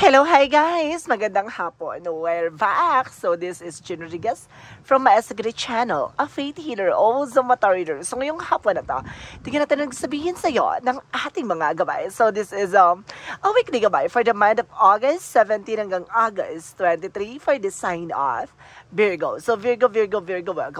Hello, hi guys! Magandang hapon. We're back. So this is Jen Rodriguez from my Asagri channel, a faith healer, also mata reader. So ngayong hapon na to, tingnan natin ang sabihin sa iyo ng ating mga gabay. So this is a weekly gabay for the month of August 17 hanggang August 23 for the sign of Virgo. So Virgo,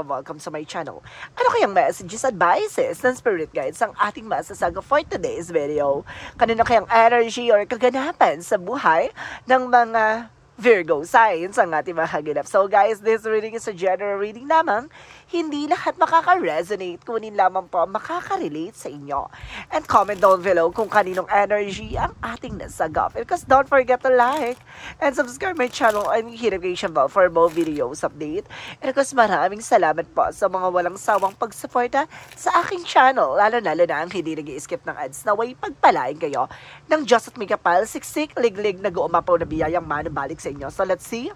welcome sa my channel. Ano kayang messages, advices, and spirit guides ang ating masasaga for today's video? Kanino kayang energy or kaganapan sa buhay ng mga Virgo signs ang ating mahaganap. So guys, this reading is a general reading lamang. Hindi lahat makaka-resonate, kunin lamang po makaka-relate sa inyo. And comment down below kung kaninong energy ang ating nasagap. Because don't forget to like and subscribe my channel and hit the notification bell for more videos update. And of course, maraming salamat po sa mga walang sawang pagsuporta sa aking channel. Lalo-lalo na ang hindi nag-i-skip ng ads na way pagpalain kayo ng Diyos at may kapal, siksik, liglig, nag-uumapaw na biyayang manubalik sa inyo. So let's see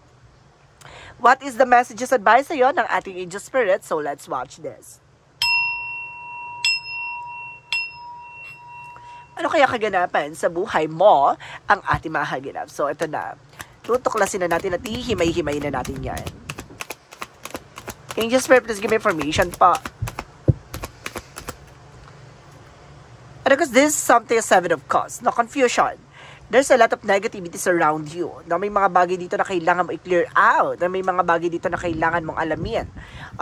what is the messages advice sa'yo ng ating angel spirit. So let's watch this. Ano kaya kaganapan sa buhay mo ang ating mahaganap? So ito na, tutuklasin na natin at hihimay-himay na natin yan. Angel spirit, please give me information pa. And because this is something, a 7 of Cups, no confusion. There's a lot of negativities around you. Na may mga bagay dito na kailangan mo i-clear out. Na may mga bagay dito na kailangan mong alamin.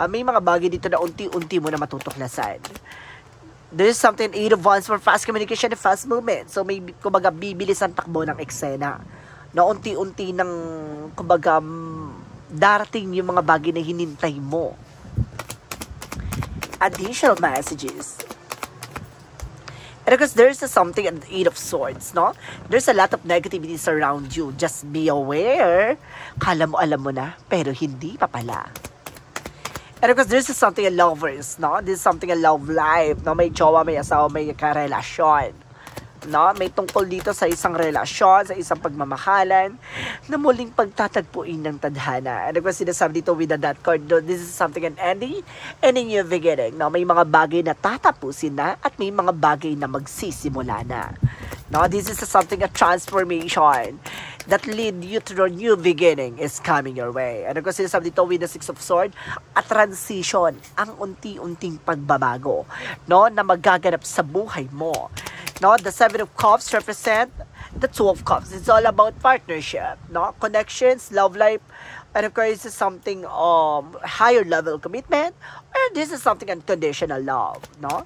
May mga bagay dito na unti-unti mo na matutuklasan. There's something 8 of Wands for fast communication and fast movement. So may kumbaga bibilis ang takbo ng eksena. Na unti-unti ng kumbaga darating yung mga bagay na hinintay mo. Additional messages. And because there's something at the 8 of Swords, no? There's a lot of negativities around you. Just be aware. Kala mo, alam mo na, pero hindi pa pala. And because there's something in lovers, no? This is something in love life, no? May jowa, may asawa, may karelasyon. No? May tungkol dito sa isang relasyon, sa isang pagmamahalan, na muling pagtatagpuin ng tadhana. And of course, sinasabi dito with the Death card, this is something an ending and a new beginning. No? May mga bagay na tatapusin na at may mga bagay na magsisimula na. No? This is something, a transformation that lead you to a new beginning is coming your way. And of course, sinasabi dito with the 6 of Swords, a transition, ang unti-unting pagbabago, no? Na magaganap sa buhay mo. No, the 7 of Cups represent the 2 of Cups. It's all about partnership, no? Connections, love life, and of course, this is something higher level commitment, or this is something unconditional love, no?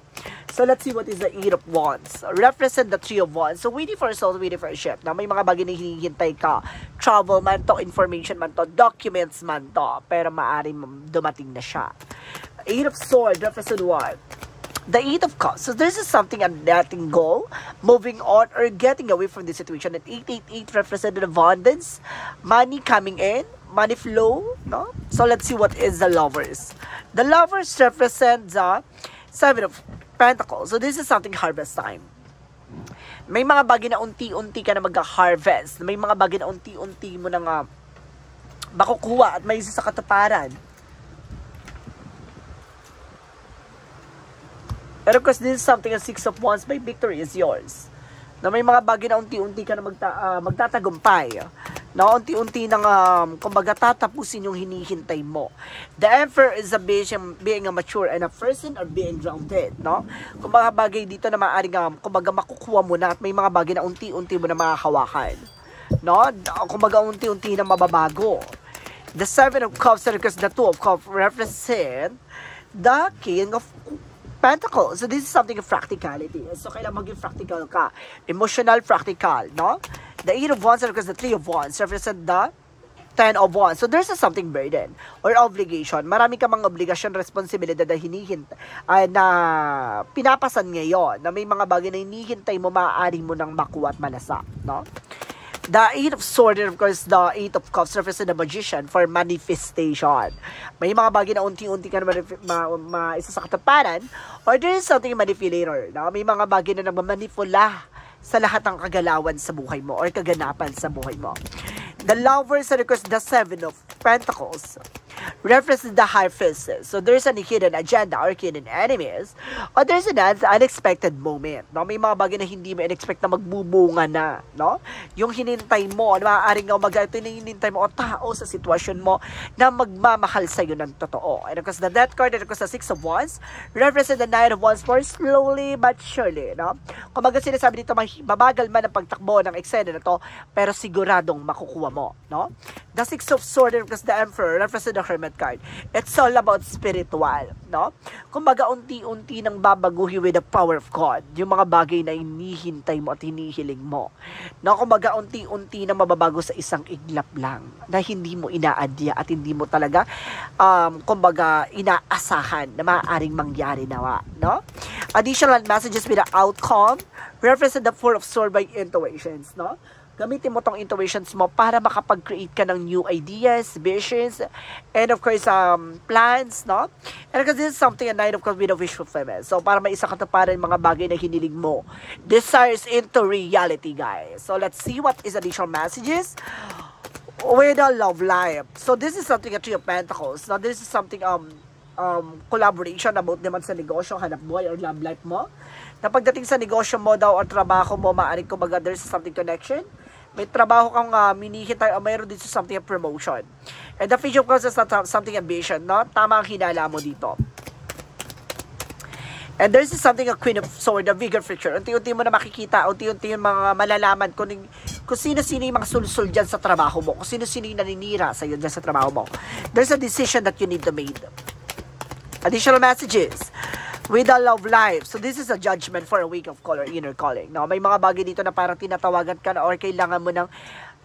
So let's see what is the 8 of Wands. Represent the 3 of Wands. So waiting for a soul, waiting for a ship. Now, may mga bagay na hinihintay ka. Travel man to, information man to, documents man to, pero maaaring dumating na siya. 8 of Swords represent what? The 8 of Cups. So this is something I'm letting go, moving on, or getting away from the situation. And 888 represented abundance, money coming in, money flow, no? So let's see what is the lovers. The lovers represent the 7 of Pentacles. So this is something harvest time. May mga bagay na unti-unti ka na mag-harvest. May mga bagay na unti-unti mo na makukuha at may isa sa katuparan. Pero because this is something, a 6 of Wands, may victory is yours. Na may mga bagay na unti-unti ka na magtatagumpay. Na unti-unti nang kumbaga tatapusin yung hinihintay mo. The Emperor is being a mature and a person or being grounded, no? Kumbaga bagay dito na maaaring kumbaga makukuha mo na at may mga bagay na unti-unti mo na makahawakan. No? Kumbaga unti-unti na mababago. The 7 of Cups, because the 2 of Cups represent the King of Pentacles. So this is something of practicality. So kailangan maging practical ka. Emotional, practical, no? The 8 of Wands, because the 3 of Wands represent the 10 of Wands. So there's something burden or obligation. Marami ka mga obligasyon, responsibilidad na hinihintay, na pinapasan ngayon, na may mga bagay na hinihintay mo, maaari mo nang makuha at manasa, no? The 8 of Swords, and of course, the 8 of Cups represent the magician for manifestation. May mga bagay na unti-unti ka na isa sa kataparan, or there is something manipulator. No? May mga bagay na nagmamanipula sa lahat ng kagalawan sa buhay mo or kaganapan sa buhay mo. The lovers, and of course, the 7 of Pentacles represents the high priestess. So there's a hidden agenda or hidden enemies, or there's an unexpected moment. No? May mga bagay na hindi mo expect na magbubunga na. No? Yung hinintay mo, maaaring ito na hinintay mo o tao sa sitwasyon mo na magmamahal sa'yo ng totoo. And of course, the Death card, and of course, the Six of Wands, represent the Knight of Wands for slowly but surely. No? Kung baga sinasabi dito, mabagal man ang pagtakbo ng eksena na to, pero siguradong makukuha mo. No? The Six of Swords, and of course, the Emperor, represent the Hermit card. It's all about spiritual. No? Kung baga unti-unti nang babaguhin with the power of God, yung mga bagay na inihintay mo at hinihiling mo. No? Kung baga unti-unti na mababago sa isang iglap lang na hindi mo inaadya at hindi mo talaga kumbaga inaasahan na maaaring mangyari nawa, no? Additional messages with the outcome represent the Four of Swords by intuitions, no? Gamitin mo tong intuitions mo para makapag-create ka ng new ideas, visions, and of course, plans, no? And because this is something a Knight of Cups with a wish fulfillment. So, para may isa katuparan mga bagay na hinilig mo. Desires into reality, guys. So, let's see what is additional messages with a love life. So, this is something a Three of Pentacles. Now, this is something, collaboration about naman sa negosyo, hanap buhay, or love life mo. Na pagdating sa negosyo mo daw, or trabaho mo, maaaring kumbaga there's something connection. May trabaho kang minihintay o mayroon dito something of promotion. And the Page of Cups is something ambition, no? Tama ang hinala mo dito. And there's something a Queen of Swords, a vigor feature. Unti-unti mo na makikita, unti-unti yung mga malalaman kung sino-sino yung mga sulsul dyan sa trabaho mo, kung sino-sino yung naninira sa'yo dyan sa trabaho mo. There's a decision that you need to make. Additional messages with a love life. So this is a judgment for a week of color, inner calling. No, may mga bagay dito na parang tinatawagan ka na or kailangan mo ng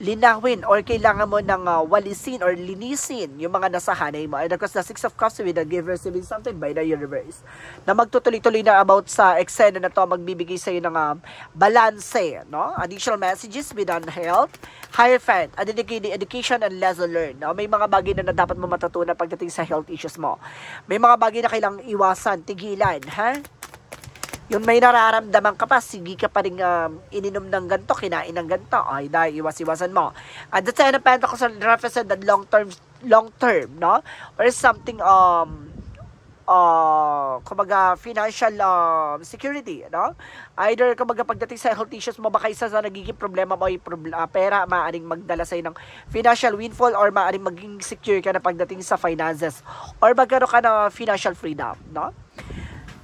linawin or kailangan mo ng walisin or linisin yung mga nasa hanay mo. And of course, the Six of Cups with the give receiving something by the universe. Na magtutuloy-tuloy na about sa eksena na to, magbibigay sa'yo ng balanse. No? Additional messages with health, Hierophant, education and lesson learned. No? May mga bagay na dapat mo matutunan pagdating sa health issues mo. May mga bagay na kailangang iwasan, tigilan. Ha? Yung may nararamdaman ka pa, sige ka pa rin ininom ng ganito, kinain ng ganito, ay dahil iwas-iwasan mo. At the Ten of Pentacles represent that long term, no? Or something, kumbaga, financial security, no? Either, kumbaga, pagdating sa health issues mo, baka isa sa nagiging problema mo ay pera, maaaring magdala sa'yo ng financial windfall or maaaring maging secure ka na pagdating sa finances or magkaroon ka ng financial freedom, no?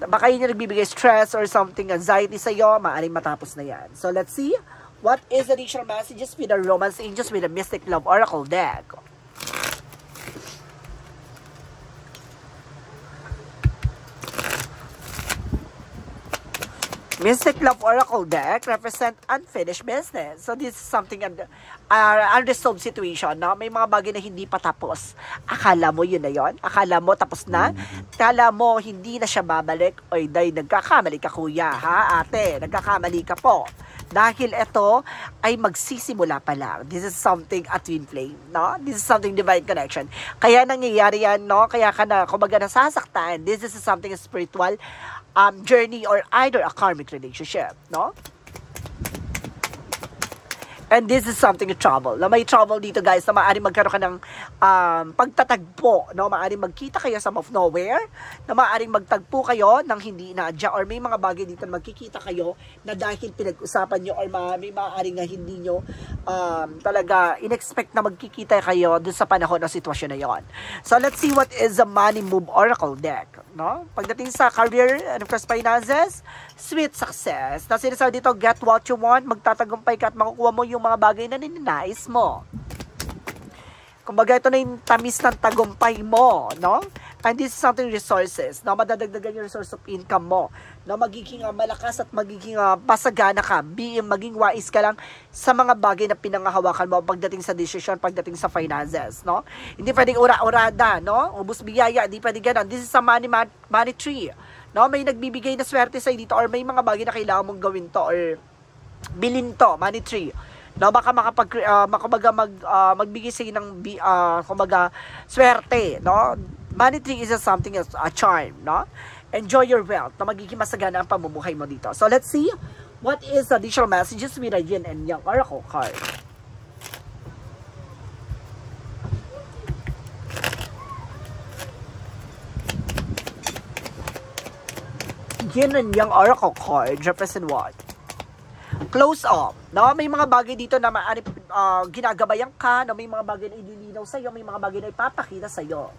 Baka yun yung nagbibigay stress or something, anxiety sa'yo, maaaring matapos na yan. So, let's see what is additional messages with the Romance Angels with the Mystic Love Oracle deck. Mystic Love Oracle deck represent unfinished business. So, this is something unresolved situation, no? May mga bagay na hindi pa tapos. Akala mo yun na yun? Akala mo tapos na? Akala mo hindi na siya babalik? Oy, dahil nagkakamali ka, kuya, ha? Ate, nagkakamali ka po. Dahil ito ay magsisimula pa lang. This is something a twin flame, no? This is something divine connection. Kaya nangyayari yan, no? Kaya ka na, kumbaga nasasaktan. This is something spiritual journey or either a karmic relationship, no? And this is something trouble. Na may trouble dito, guys, na maaaring magkaroon ka ng pagtatagpo, no? Maaaring magkita kayo sa of nowhere, na maaaring magtagpo kayo ng hindi inaadya, or may mga bagay dito na magkikita kayo na dahil pinag-usapan nyo or may maaaring na hindi nyo talaga in-expect na magkikita kayo dun sa panahon ng sitwasyon na yon. So, let's see what is the Money Move Oracle deck, no? Pagdating sa career and of course finances, sweet success. Na sinasabi dito, get what you want, magtatagumpay ka at makukuha mo yung mga bagay na ninanais mo. Kumbaga, ito na yung tamis ng tagumpay mo, no? And this is something resources, no? Madadagdagan yung resource of income mo, no? Magiging malakas at magiging pasagana ka, maging wais ka lang sa mga bagay na pinangahawakan mo pagdating sa decision, pagdating sa finances, no? Hindi pwedeng ura-urada, no? Ubus biyaya, hindi pwedeng ganun. This is a money tree, no? May nagbibigay na swerte sa'yo dito or may mga bagay na kailangan mong gawin to or bilhin to, money tree. No, baka magbigay sa'yo ng kumbaga swerte, no? Money tree is something as a charm, no? Enjoy your wealth, na magiging masagana ang pamumuhay mo dito. So let's see what is additional messages with a Yin and Yang Oracle card. yin and yang oracle card represent what? Close up, no? May mga bagay dito na maaari ginagabayan ka, no? May mga bagay na ililinaw sa'yo, may mga bagay na ipapakita sa'yo.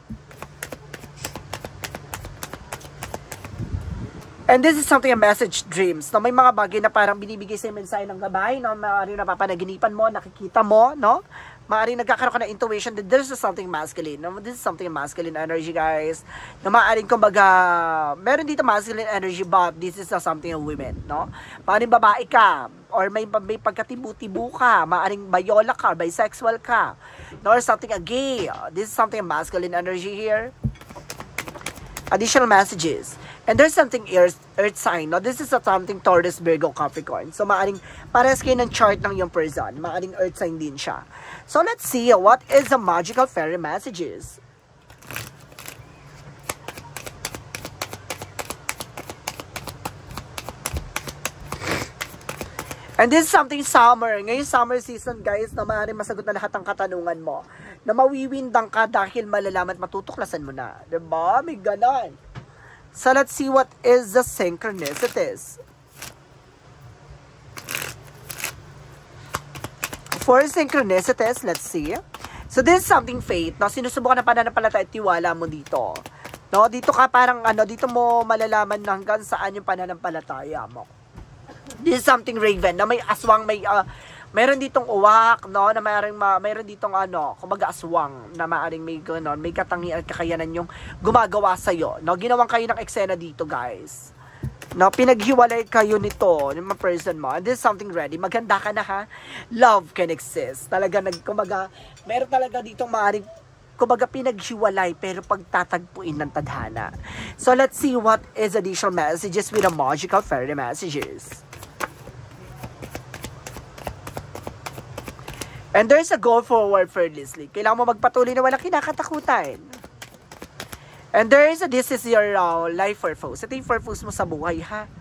And this is something a message dreams, no? May mga bagay na parang binibigay sa'yo mensahe ng gabay, no? Maaari napapanaginipan mo, nakikita mo, no? Maaari nagkakaroon ka ng intuition that there's something masculine, no? This is something masculine energy, guys. Na maaaring kumbaga, meron dito masculine energy, but this is something of women, no? Maaring babae ka, or may pagkatibu-tibu ka, maaring bayola ka, bisexual ka, no? Or something a gay. This is something masculine energy here. Additional messages. And there's something earth sign. No? This is something Taurus, Virgo, Capricorn. So, maaring parehas kayo ng chart ng yung person. Maaring earth sign din siya. So, let's see what is the magical fairy messages. And this is something summer. Ngayon summer season, guys, na maaaring masagot na lahat ng katanungan mo. Na mawiwindang ka dahil malalaman at matutuklasan mo na. Diba? May ganon. So, let's see what is the synchronicities. For synchronicities, let's see. So, this is something faith. No? Sinusubukan na pananampalataya at tiwala mo dito. No? Dito ka parang, dito mo malalaman hanggang saan yung pananampalataya mo. This is something raven. Na may aswang, mayroon ditong uwak, no, na mayroon ditong kumbaga aswang na maaring may ganon, may katangian at kakayanan yung gumagawa sa iyo, no. Ginawang kayo ng eksena dito, guys. No, pinaghiwalay kayo nito, yung mga person mo. And this is something ready. Maganda ka na, ha. Love can exist. Talaga kumbaga, meron talaga ditong maaring kumbaga pinaghiwalay pero pagtatagpuin ng tadhana. So let's see what is additional messages with the magical fairy messages. And there's a go forward fearlessly. Kailangan mo magpatuloy na walang kinakatakutan. And this is your life purpose. Ito yung purpose mo sa buhay, ha?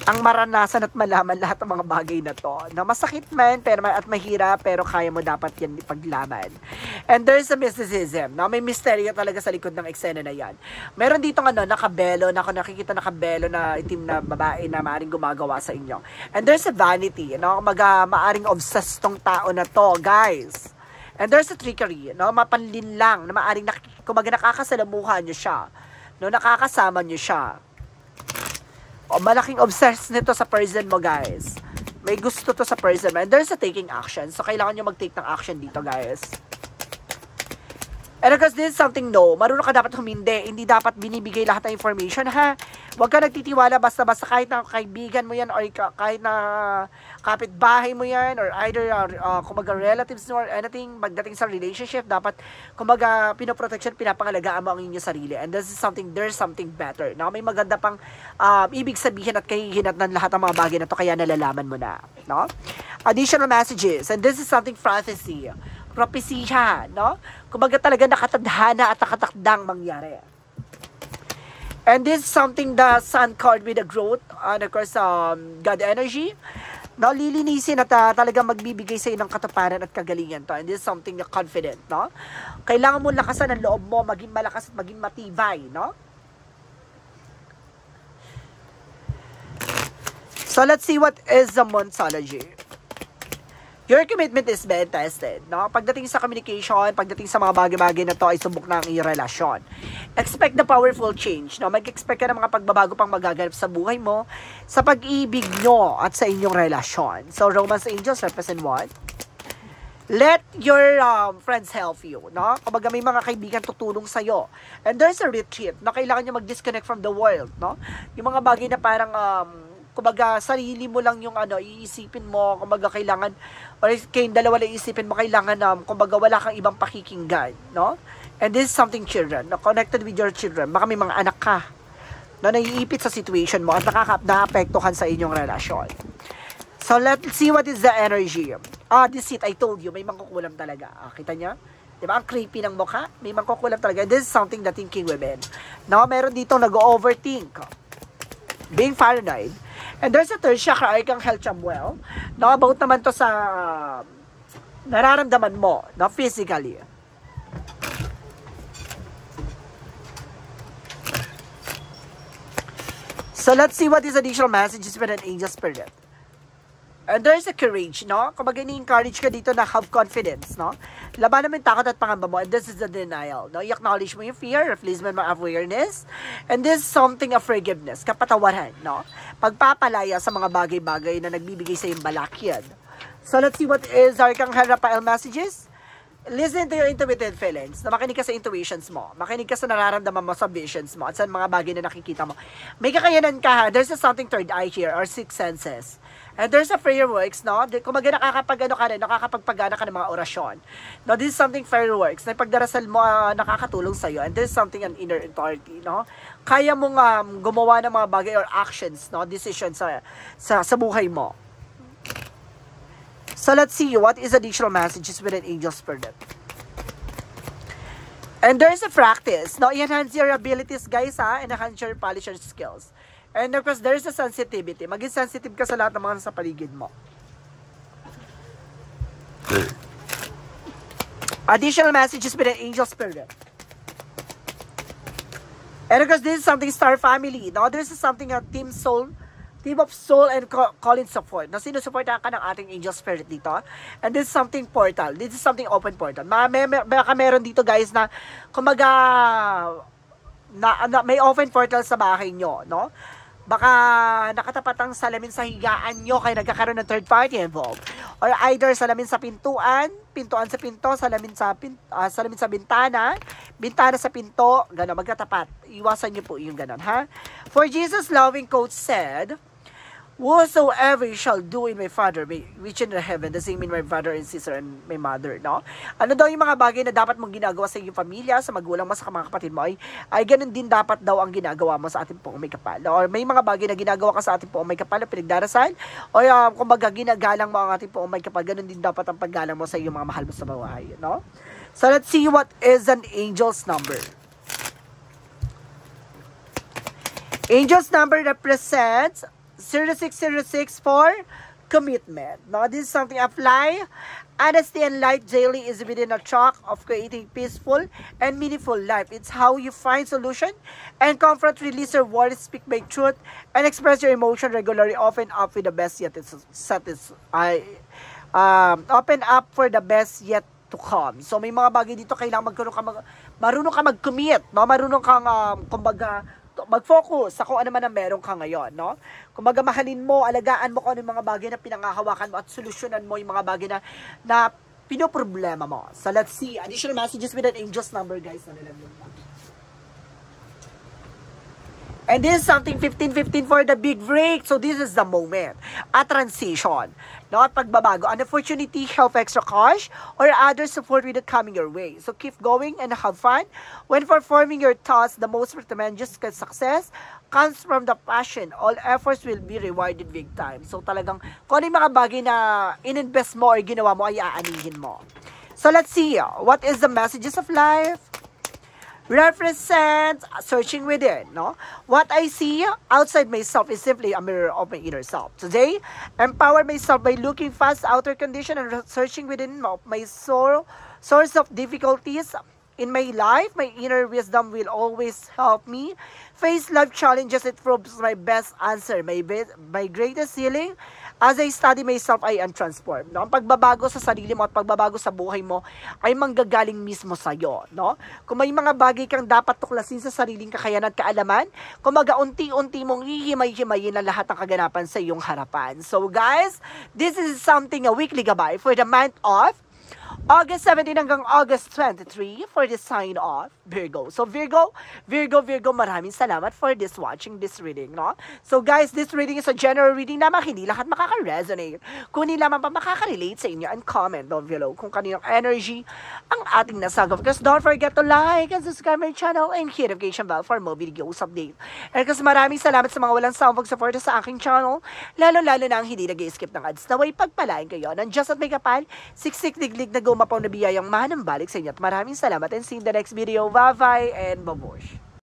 Ang maranasan at malaman lahat ng mga bagay na to. Na masakit man, at mahirap, pero kaya mo dapat yan ipaglaban. And there's a mysticism. No? May misteryo talaga sa likod ng eksena na yan. Meron dito nakabelo, nakikita nakabelo na itim na babae na maaring gumagawa sa inyo. And there's a vanity. No? Maaring obsessed tong tao na to, guys. And there's a trickery. No? Mapanlin lang na maaring nakakasalamuhan nyo siya. No? Nakakasama nyo siya. Malaking obsessed nito sa person mo, guys. May gusto to sa person mo. And there's a taking action. So, kailangan nyo mag-take ng action dito, guys. And because this is something marunong ka dapat humindi. Hindi dapat binibigay lahat ng information, ha? Huwag ka nagtitiwala basta-basta kahit na kaibigan mo yan or kahit na kapitbahay mo yan or either kumbaga relatives or anything pagdating sa relationship, dapat kumbaga pinoprotection, pinapangalagaan mo ang inyong sarili. And this is something, there's something better. Na may maganda pang ibig sabihin at kahihinat ng lahat ng mga bagay na to, kaya nalalaman mo na. No? Additional messages. And this is something prophecy. Propesya, no? Kumbaga talaga nakatadhana at nakatakdang mangyari. And this is something the sun card with the growth and of course God energy. No, lilinisin at talagang magbibigay sa iyo ng katuparan at kagalingan to. And this is something na confident, no? Kailangan mo lakasan ang loob mo, maging malakas at maging matibay, no? So let's see what is the Monsology. Your commitment is being tested, no? Pagdating sa communication, pagdating sa mga bagay-bagay na to ay subok na ang iyong relasyon. Expect the powerful change, no? Mag-expect ka ng mga pagbabago pang magaganap sa buhay mo, sa pag-ibig nyo at sa inyong relasyon. So, Romance Angels represent what? Let your friends help you, no? Kumbaga may mga kaibigan tutulong sa'yo. And there's a retreat, no? Kailangan nyo mag-disconnect from the world, no? Yung mga bagay na parang kumbaga sarili mo lang yung iisipin mo, kumbaga kailangan or kayong dalawa lang iisipin mo, kailangan kumbaga wala kang ibang pakikinggan, no? And this is something children, no? Connected with your children. Baka may mga anak ka na naiipit sa situation mo at nakapektuhan sa inyong relasyon. So let's see what is the energy. This it, I told you, may mangkukulam talaga. Kita niya? Diba? Ang creepy ng mukha, may mangkukulam talaga. This is something that thinking women. No, meron dito nag-overthink. Being paranoid. And there's a third chakra, Archangel Chamuel. No, about naman to sa nararamdaman mo, no, physically. So let's see what is additional messages with an angel spirit. And there's a courage, no? Kumbaga ni-encourage ka dito na have confidence, no? Laban naman takot at pangamba mo. And this is the denial, no? I-acknowledge mo yung fear, replacement mo awareness. And this is something of forgiveness, kapatawaran, no? Pagpapalaya sa mga bagay-bagay na nagbibigay sa yung balakyan. So let's see what is Arcangel Raphael messages. Listen to your intuitive feelings. Na makinig ka sa intuitions mo. Makinig ka sa nararamdaman mo sa visions mo at sa mga bagay na nakikita mo. May kakayanan ka, ha? There's a something third eye here or sixth senses. And there's a fireworks, no? Kung nakakapag-ano ka rin, nakakapagpagana ka ng mga orasyon. No, this is something fireworks. Na pagdarasal mo, nakakatulong sa'yo. And there's something an inner authority, no? Kaya mong gumawa ng mga bagay or actions, no? Decisions sa buhay mo. So let's see what is additional messages with an angel spirit. And there's a practice, no? Enhance your abilities, guys, ha? And enhance your polish your skills. And of course, there's a sensitivity. Maging sensitive ka sa lahat ng mga nasa paligid mo. Additional messages with an angel spirit. And of course, this is something star family. Now, there's something a team of soul and calling support. Na sinusuportahan ka ng ating angel spirit dito. And this is something portal. This is something open portal. Baka meron dito, guys, na kumaga may open portal sa bahay nyo, no? Baka nakatapat ang salamin sa higaan nyo kaya nagkakaroon ng third party involved. Or either salamin sa pintuan sa pinto, salamin sa bintana, bintana sa pinto, gano'n, magkatapat. Iwasan nyo po yung gano'n, ha? For Jesus' loving quote said, whatsoever you shall do in my Father, which in the heaven, the same in my brother and sister and my mother, no? Ano daw yung mga bagay na dapat mong ginagawa sa iyong pamilya, sa magulang mo, sa mga kapatid mo, ay ganun din dapat daw ang ginagawa mo sa ating pong may kapal. Or may mga bagay na ginagawa ka sa ating pong may kapal na pinagdarasal, o kumbaga ginagalang mo ang ating pong may kapal, ganun din dapat ang paggalang mo sa iyong mga mahal mo sa buhay, no? So let's see what is an angel's number. Angel's number represents 0606 for commitment. Now, this is something apply. Honesty and light daily is within a track of creating peaceful and meaningful life. It's how you find solution and confront, release your words, speak by truth, and express your emotion regularly. Open up with the best yet open up for the best yet to come. So, may mga bagay dito kailangan marunong ka mag-commit, no? Marunong kang kumbaga mag-focus sa kung ano man ang meron ka ngayon, no? Kumbaga mahalin mo, alagaan mo kung ano yung mga bagay na pinangahawakan mo at solusyonan mo yung mga bagay na pinoproblema mo. So let's see additional messages with an angel's number, guys. And this is something 15-15 for the big break. So this is the moment. A transition. No? At pagbabago. An opportunity, help extra cash, or other support will coming your way. So keep going and have fun. When performing your tasks, the most tremendous success comes from the passion. All efforts will be rewarded big time. So talagang kung ano yung mga bagay na in-invest mo or ginawa mo ay aanihin mo. So let's see. What is the messages of life? Represents searching within, no? What I see outside myself is simply a mirror of my inner self. Today, empower myself by looking past outer condition and searching within my source of difficulties in my life. My inner wisdom will always help me face life challenges. It proves my best answer, my greatest healing. As I study myself, I am transformed. No? Ang pagbabago sa sarili mo at pagbabago sa buhay mo ay manggagaling mismo sa'yo. No? Kung may mga bagay kang dapat tuklasin sa sariling kakayanan at kaalaman, kumaga unti-unti mong hihimay-himayin ang lahat ng kaganapan sa iyong harapan. So guys, this is something a weekly gabay for the month of August 17 hanggang August 23 for the sign of Virgo. So Virgo, maraming salamat for watching this reading, no? So guys, this reading is a general reading naman, hindi lahat makaka-resonate. Kung hindi naman pa makaka-relate sa inyo, and comment down below kung kaninong energy ang ating nasagap. Because don't forget to like and subscribe my channel and hit notification bell for more videos update. And kasi maraming salamat sa mga walang sawang support sa aking channel, lalo-lalo na ang hindi nag-skip ng ads. Naway pagpalain kayo ng Diyos at may kapal, siksik diglig na gumapaw na biyayang manambalik sa inyo. At maraming salamat and see you in the next video. Bye-bye and babush.